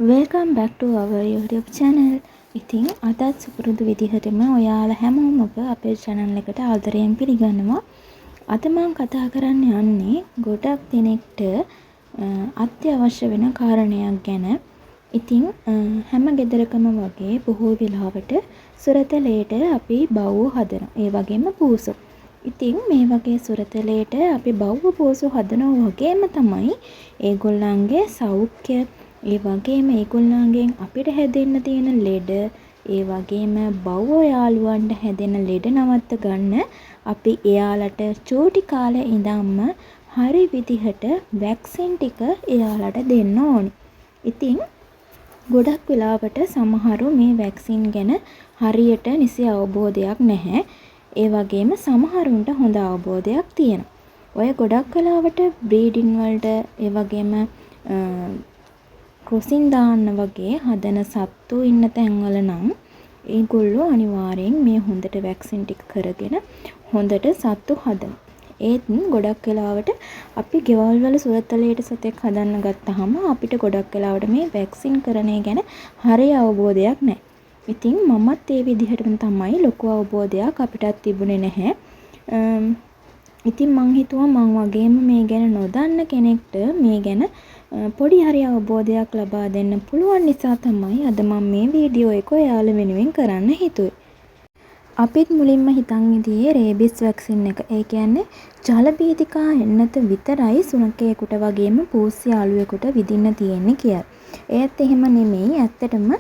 Welcome back to our YouTube channel. ඉතින් අදත් සුපුරුදු විදිහටම ඔයාලා හැමෝම අපේ channel එකට ආදරයෙන් පිළිගන්නවා. අද මම කතා කරන්න යන්නේ ගොඩක් දෙනෙක්ට අත්‍යවශ්‍ය වෙන කාරණයක් ගැන. ඉතින් හැම ගෙදරකම වගේ බොහෝ වෙලාවට සුරතලයට අපි බව්ව හදනවා. ඒ වගේම පූසු. ඉතින් මේ වගේ සුරතලයට අපි බව්ව පූසු හදනවා වගේම තමයි ඒගොල්ලන්ගේ සෞඛ්‍ය ඒ වගේම ඒගොල්ලන්ගෙන් අපිට හැදෙන්න තියෙන ලෙඩ ඒ වගේම බව්ව යාළුවන්ට හැදෙන ලෙඩ නවත්ත ගන්න අපි එයාලට චූටි කාලේ ඉඳන්ම හරි විදිහට වැක්සින් ටික එයාලට දෙන්න ඕනි. ඉතින් ගොඩක් වෙලාවට සමහරු මේ වැක්සින් ගැන හරියට නිසි අවබෝධයක් නැහැ. ඒ වගේම සමහරුන්ට හොඳ අවබෝධයක් තියෙනවා. ඔය ගොඩක් වෙලාවට බ්‍රීඩින් වලට ඒ වගේම ක්‍රොසින් දාන්න වගේ හදන සත්තු ඉන්න තැන්වල නම් ඒගොල්ලෝ අනිවාර්යෙන් මේ හොඳට වැක්සින් ටික කරගෙන හොඳට සත්තු හදනවා. ඒත් ගොඩක් වෙලාවට අපි ගෙවල් වල සුරතලයට සතෙක් හදන්න ගත්තාම අපිට ගොඩක් වෙලාවට මේ වැක්සින් කරන ගැන හරිය අවබෝධයක් නැහැ. ඉතින් මමත් ඒ විදිහටම තමයි ලොකු අවබෝධයක් අපිටත් තිබුණේ නැහැ. ඉතින් මං හිතුවා මං වගේම මේ ගැන නොදන්න කෙනෙක්ට මේ ගැන පොඩි හරි අවබෝධයක් ලබා දෙන්න පුළුවන් නිසා තමයි අද මම මේ වීඩියෝ එක ඔයාලා වෙනුවෙන් කරන්න හිතුවේ. අපිත් මුලින්ම හිතන් ඉදියේ රේබිස් වැක්සින් එක. ඒ කියන්නේ ජල බීතිකා එන්නත විතරයි සුනකයෙකුට වගේම පූස් යාළුවෙකුට විදින්න තියෙන්නේ කියලා. ඒත් එහෙම නෙමෙයි. ඇත්තටම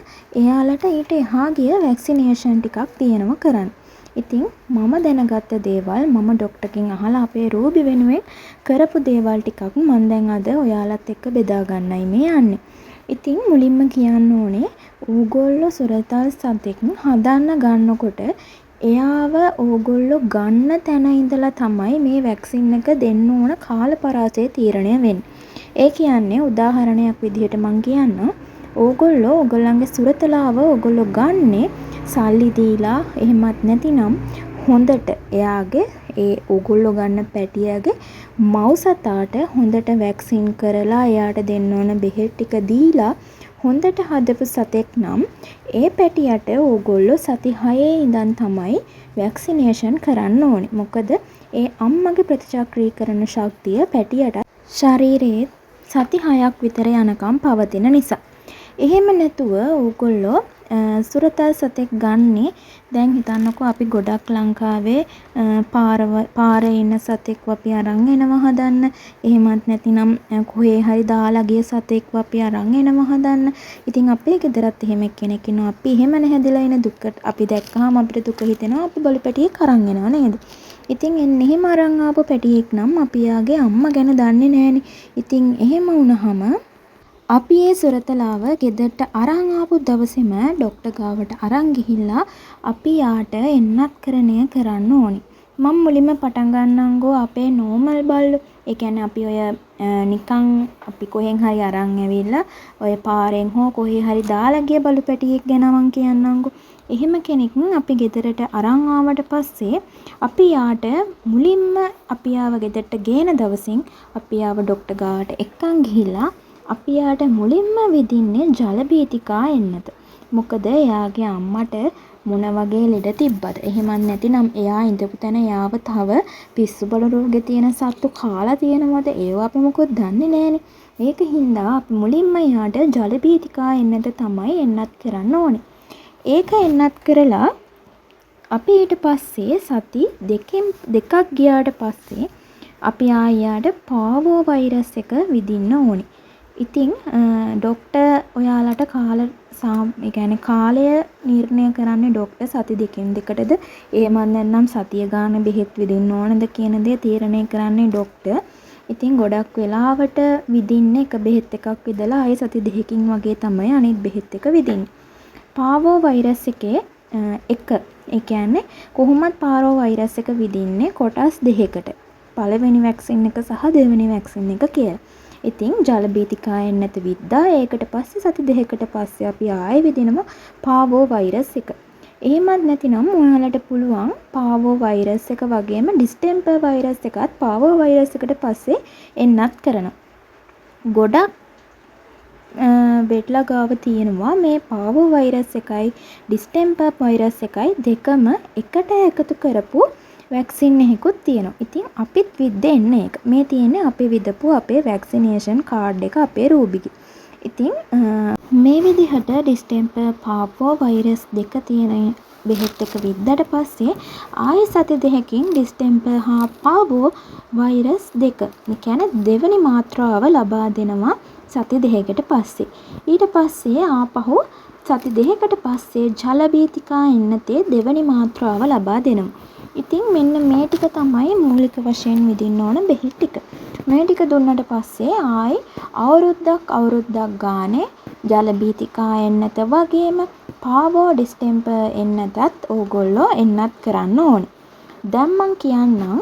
එයාලට ඊට එහා ගිය වැක්සිනේෂන් ටිකක් තියෙනවා කරන්න. ඉතින් මම දැනගත්ත දේවල් මම ડોක්ටර්ගෙන් අහලා අපේ රූබි වෙනුවෙන් කරපු දේවල් ටිකක් මම දැන් අද ඔයාලත් එක්ක බෙදා ගන්නයි මේ යන්නේ. ඉතින් මුලින්ම කියන්න ඕනේ ඕගොල්ලෝ සුරතල් සතෙක් හදන්න ගන්නකොට එයාව ඕගොල්ලෝ ගන්න තැන ඉඳලා තමයි මේ වැක්සින් එක දෙන්න ඕන කාලපරාසය තීරණය වෙන්නේ. ඒ කියන්නේ උදාහරණයක් විදිහට මම කියන්නම්. ඕගොල්ලෝ ඕගොල්ලන්ගේ සුරතලාව ඕගොල්ලෝ ගන්නේ සල්ලි දීලා එහෙමත් නැතිනම් හොඳට එයාගේ ඒ ඕගොල්ලෝ ගන්න පැටියාගේ මව්සතාට හොඳට වැක්සින් කරලා එයාට දෙන්න ඕන බෙහෙත් ටික දීලා හොඳට හදපු සතෙක් නම් ඒ පැටියට ඕගොල්ලෝ සති 6 ඉඳන් තමයි වැක්සිනේෂන් කරන්න ඕනේ. මොකද ඒ අම්මගේ ප්‍රතිචක්‍රීකරණ ශක්තිය පැටියට ශරීරයේ සති 6ක් විතර යනකම් පවතින නිසා. එහෙම නැතුව ඕගොල්ලෝ සුරතල් සතෙක් ගන්නේ දැන් හිතන්නකෝ අපි ගොඩක් ලංකාවේ පාරේ ඉන්න සතෙක්ව අපි අරන් එනවා හදන්න. එහෙමත් නැතිනම් කොහේ හරි දාලා ගිය සතෙක්ව අපි අරන් එනවා හදන්න. ඉතින් අපේ ගෙදරත් එහෙම කෙනෙක් ඉන්නවා. අපි එහෙම නැහැදලා ඉන දුකට අපි දැක්කහම අපිට දුක හිතෙනවා. අපි බලු පැටියෙක් අරන් එනවා නේද? ඉතින් එන්නේ එහෙම අරන් ආපු පැටියෙක් නම් අපි යාගේ අම්මා ගැන දන්නේ නැහනේ. ඉතින් එහෙම වුණාම අපි ඒ සුරතලාව ගෙදරට අරන් ආපු දවසේම ડોක්ටර් ගාවට අරන් ගිහිල්ලා අපි යාට එන්නත්කරණය කරන්න ඕනි. මම මුලින්ම පටන් ගන්නම්ගෝ අපේ නෝමල් බල්ලෝ. ඒ කියන්නේ අපි ඔය නිකන් අපි කොහෙන් හරි අරන් ඇවිල්ලා ඔය පාරෙන් හෝ කොහේ හරි දාලා ගිය බලු පැටියෙක් ගැන මම කියන්නම්ගෝ. එහෙම කෙනෙක් අපි ගෙදරට අරන් ආවට පස්සේ අපි යාට මුලින්ම අපි ආව ගෙදරට ගේන දවසින් අපි ආව ડોක්ටර් ගාවට එක්කන් ගිහිල්ලා අපි යාට මුලින්ම විදින්නේ ජල බීතිකා එන්නත. මොකද එයාගේ අම්මට මොන වගේ ලෙඩ තිබ්බද? එහෙමත් නැතිනම් එයා ඉඳපු තැන එයාව තව පිස්සු බල රෝගේ තියෙන සත්තු කාලා තියෙනවද? ඒව අපි මොකොත් දන්නේ නැහනේ. ඒක හින්දා අපි මුලින්ම එයාට ජල බීතිකා එන්නත තමයි එන්නත් කරන්න ඕනේ. ඒක එන්නත් කරලා අපි ඊට පස්සේ සති දෙකක් ගියාට පස්සේ අපි ආයෙත් පාවෝ වෛරස් එක විදින්න ඕනේ. ඉතින් ડોක්ටර් ඔයාලට කාලය නිර්ණය කරන්නේ ડોක්ටර් සති දෙකෙන් දෙකටද එහෙමත් නැත්නම් සතිය ගාන බෙහෙත් විදින්න ඕනද කියන දේ තීරණය කරන්නේ ડોක්ටර්. ඉතින් ගොඩක් වෙලාවට විදින්නේ එක බෙහෙත් එකක් විදලා ආයෙ සති දෙකකින් වගේ තමයි අනිත් බෙහෙත් එක විදින්නේ. පාවෝ වෛරස් එකේ ඒ කියන්නේ කොහොමත් පාවෝ වෛරස් එක විදින්නේ කොටස් දෙකකට. පළවෙනි වැක්සින් එක සහ දෙවෙනි වැක්සින් එක කියලා. ඉතින් ජල බීතිකා එන්නත විද්දා ඒකට පස්සේ සති දෙකකට පස්සේ අපි ආයෙ විදිනවා පාවෝ වෛරස් එක. එහෙමත් නැතිනම් ඔයාලට පුළුවන් පාවෝ වෛරස් එක වගේම ඩිස්ටෙම්පර් වෛරස් එකත් පාවෝ වෛරස් එකට පස්සේ එන්නත් කරනවා. ගොඩක් වෙඩ්ලා ගාව තියෙනවා මේ පාවෝ වෛරස් එකයි ඩිස්ටෙම්පර් වෛරස් එකයි දෙකම එකට එකතු කරපු වැක්සින් එකකුත් තියෙනවා. ඉතින් අපිත් විද්දෙන්න ඒක. මේ තියෙන්නේ අපි විදපු අපේ වැක්සිනේෂන් කාඩ් එක අපේ රූබිගේ. ඉතින් මේ විදිහට ඩිස්ටෙම්පර් පාවෝ වෛරස් දෙක තියෙන බෙහෙත් එක විද්දට පස්සේ ආයෙ සති දෙකකින් ඩිස්ටෙම්පර් හා පාවෝ වෛරස් දෙක. ඒ කියන්නේ දෙවෙනි මාත්‍රාව ලබා දෙනවා සති දෙකකට පස්සේ. ඊට පස්සේ ආපහු සති දෙකකට පස්සේ ජල බීතිකා එන්නතේ දෙවෙනි මාත්‍රාව ලබා දෙනවා. ඉතින් මෙන්න මේ ටික තමයි මූලික වශයෙන් විදින්න ඕන බෙහෙත් ටික. මේ ටික දුන්නට පස්සේ ආයි අවුරුද්දක් ගානේ ජල බීතිකා එන්නත වගේම පාවෝ ඩිස්ටෙම්පර් එන්නතත් ඕගොල්ලෝ එන්නත් කරන්න ඕනේ. දැන් මං කියන්නම්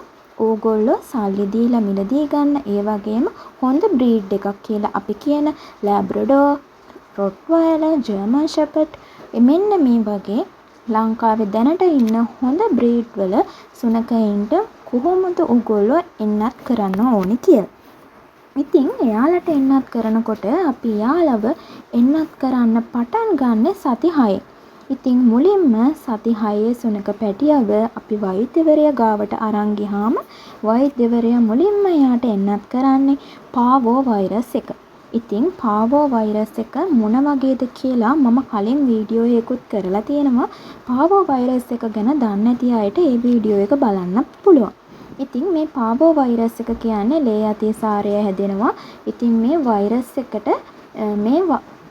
ඕගොල්ලෝ සල්ලි දීලා මිලදී ගන්න ඒ වගේම හොඳ බ්‍රීඩ් එකක් කියලා අපි කියන ලැබ්‍රඩෝර්, රොට්වයිලර්, ජර්මන් ෂෙපර්ඩ් මෙන්න මේ වගේ ලංකාවේ දැනට ඉන්න හොඳ බ්‍රීඩ් වල සුනකයින්ට කොහොමද ඕගොල්ලෝ එන්නත් කරන්න ඕනේ කියලා. ඉතින් එයාලට එන්නත් කරනකොට අපි එයාලව එන්නත් කරන්න පටන් ගන්න සති 6. ඉතින් මුලින්ම සති 6 සුනක පැටියව අපි වෛද්‍යවරයා ගාවට අරන් ගියාම වෛද්‍යවරයා මුලින්ම එයාට එන්නත් කරන්නේ පාවෝ වෛරස් එක. ඉතින් පාවෝ වෛරස් එක මොන වගේද කියලා මම කලින් වීඩියෝ එකකුත් කරලා තියෙනවා. පාවෝ වෛරස් එක ගැන දන්නේ නැති අයට ඒ වීඩියෝ එක බලන්න පුළුවන්. ඉතින් මේ පාවෝ වෛරස් එක කියන්නේ ලේ අතිසාරය හැදෙනවා. ඉතින් මේ වෛරස් එකට මේ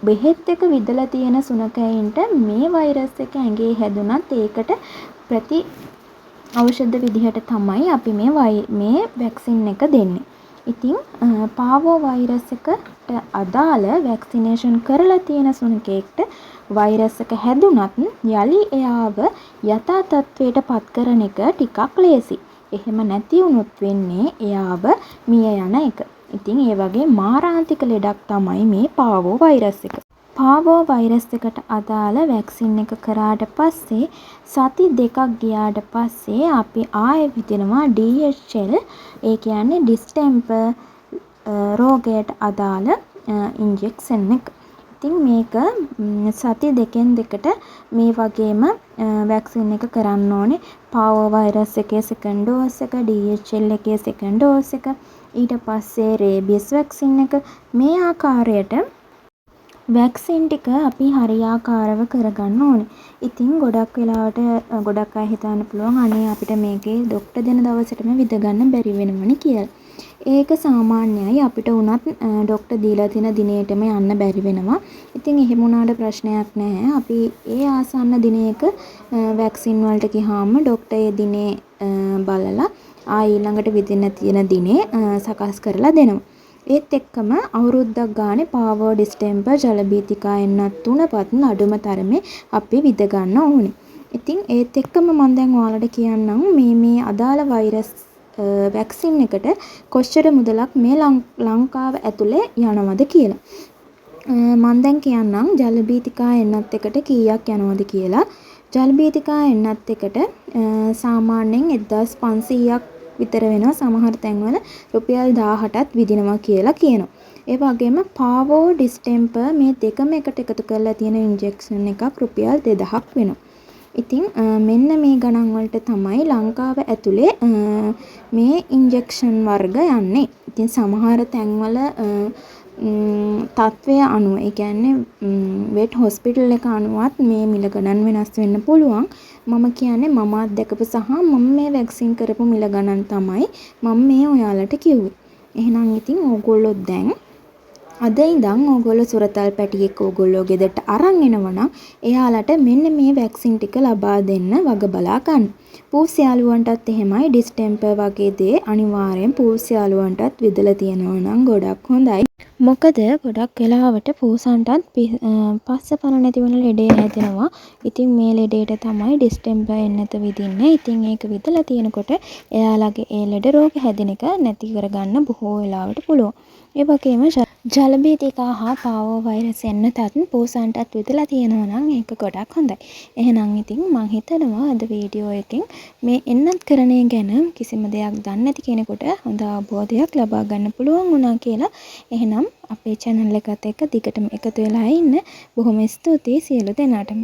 බෙහෙත් එක විදලා තියෙන සුනකයින්ට මේ වෛරස් එක ඇඟේ හැදුනත් ඒකට ප්‍රති ඖෂධ විදිහට තමයි අපි මේ වැක්සින් එක දෙන්නේ. ඉතින් පාවෝ වෛරස් එකට අදාළ වැක්සිනේෂන් කරලා තියෙන සුනකෙක්ට වෛරස් එක හැදුනත් යලි එයාව යථා තත්ත්වයට පත් කරන එක ටිකක් ලේසි. එහෙම නැති වුණොත් වෙන්නේ එයාව මිය යන එක. ඉතින් ඒ වගේ මාරාන්තික ලෙඩක් තමයි මේ පාවෝ වෛරස් එක. පාවෝ වෛරස් එකට අදාළ වැක්සින් එක කරාට පස්සේ සති දෙකක් ගියාට පස්සේ අපි ආයෙ විදිනවා DHL ඒ කියන්නේ ඩිස්ටෙම්පර් රෝගයට අදාළ ඉන්ජෙක්ෂන් එක. ඉතින් මේක සති දෙකෙන් දෙකට මේ වගේම වැක්සින් එක කරන්න ඕනේ. පාවෝ වෛරස් එකේ සෙකන්ඩ් ඩෝස් එක, DHL එකේ සෙකන්ඩ් ඩෝස් එක, ඊට පස්සේ රේබිස් වැක්සින් එක මේ ආකාරයට වැක්සින් ටික අපි හරියාකාරව කරගන්න ඕනේ. ඉතින් ගොඩක් වෙලාවට ගොඩක් අය හිතන්න පුළුවන් අනේ අපිට මේකේ ડોක්ටර් දෙන දවසටම විද ගන්න බැරි වෙනවනේ කියලා. ඒක සාමාන්‍යයි අපිට උනත් ડોක්ටර් දීලා තියෙන දිනේටම යන්න බැරි වෙනවා. ඉතින් එහෙම වුණාට ප්‍රශ්නයක් නැහැ. අපි ඒ ආසන්න දිනයක වැක්සින් වලට ගියාම ડોක්ටර් ඒ දිනේ බලලා ආයි ඊළඟට විදින්න තියෙන දිනේ සකස් කරලා දෙනවා. ඒත් එක්කම අවුරුද්දක් ගානේ පාවෝ ඩිස්ටෙම්පර් ජල බීතිකා එන්නත් තුනපත් අඩුම තරමේ අපි විද ගන්න ඕනේ. ඉතින් ඒත් එක්කම මම දැන් ඔයාලට කියන්නම් මේ අදාළ වෛරස් වැක්සින් එකට කොච්චර මුදලක් මේ ලංකාව ඇතුලේ යනවද කියලා. මම දැන් කියන්නම් ජල බීතිකා එන්නත් එකට කීයක් යනවද කියලා. ජල බීතිකා එන්නත් එකට සාමාන්‍යයෙන් 1500ක් විතර වෙනවා. සමහර තැන්වල රුපියල් 1000ටත් විදිනවා කියලා කියනවා. ඒ වගේම පාවෝ ඩිස්ටෙම්පර් මේ දෙකම එකට එකතු කරලා තියෙන ඉන්ජෙක්ෂන් එකක් රුපියල් 2000ක් වෙනවා. ඉතින් මෙන්න මේ ගණන් වලට තමයි ලංකාව ඇතුලේ මේ ඉන්ජෙක්ෂන් වර්ග යන්නේ. ඉතින් සමහර තැන්වල තත්වය අනුව ඒ කියන්නේ වෙට් හොස්පිටල් එක අනුවත් මේ මිල ගණන් වෙනස් වෙන්න පුළුවන්. මම කියන්නේ මම අත්දැකපු සහ මම මේ වැක්සින් කරපු මිල ගණන් තමයි මම මේ ඔයාලට කිව්වේ. එහෙනම් ඉතින් ඕගොල්ලෝ දැන් අද ඉඳන් ඕගොල්ලෝ සුරතල් පැටියෙක් ඕගොල්ලෝ ගෙදරට අරන් එනවනම් එයාලට මෙන්න මේ වැක්සින් ටික ලබා දෙන්න වග බලා ගන්න. පූස් යාළුවන්ටත් එහෙමයි ඩිස්ටෙම්පර් වගේ දේ අනිවාර්යෙන් පූස් යාළුවන්ටත් විදලා තියෙනවා නම් ගොඩක් හොඳයි. මොකද ගොඩක් වෙලාවට පූසන්ටත් පස්ස පණ නැති වෙන ලෙඩේ හැදෙනවා. ඉතින් මේ ලෙඩේට තමයි ඩිස්ටෙම්පර් එන්නත විදින්නේ. ඉතින් ඒක විදලා තියෙනකොට එයාලගේ ඒ ලෙඩ රෝග හැදෙන එක නැති කරගන්න බොහෝ වෙලාවට පුළුවන්. ඒ වගේම ජල බීතිකා හා පාවෝ වෛරස් එන්නතත් පූසන්ටත් විදලා තියෙනවා නම් ඒක ගොඩක් හොඳයි. එහෙනම් ඉතින් මම හිතනවා අද වීඩියෝ එකෙන් මේ එන්නත් කරණය ගැන කිසිම දෙයක් දන්නේ නැති කෙනෙකුට හොඳ අවබෝධයක් ලබා ගන්න පුළුවන් වුණා කියලා. එහෙනම් නම් අපේ channel එකත් එක්ක දිගටම එකතු වෙලා ඉන්න. බොහොම ස්තුතියි සියලු දෙනාටම.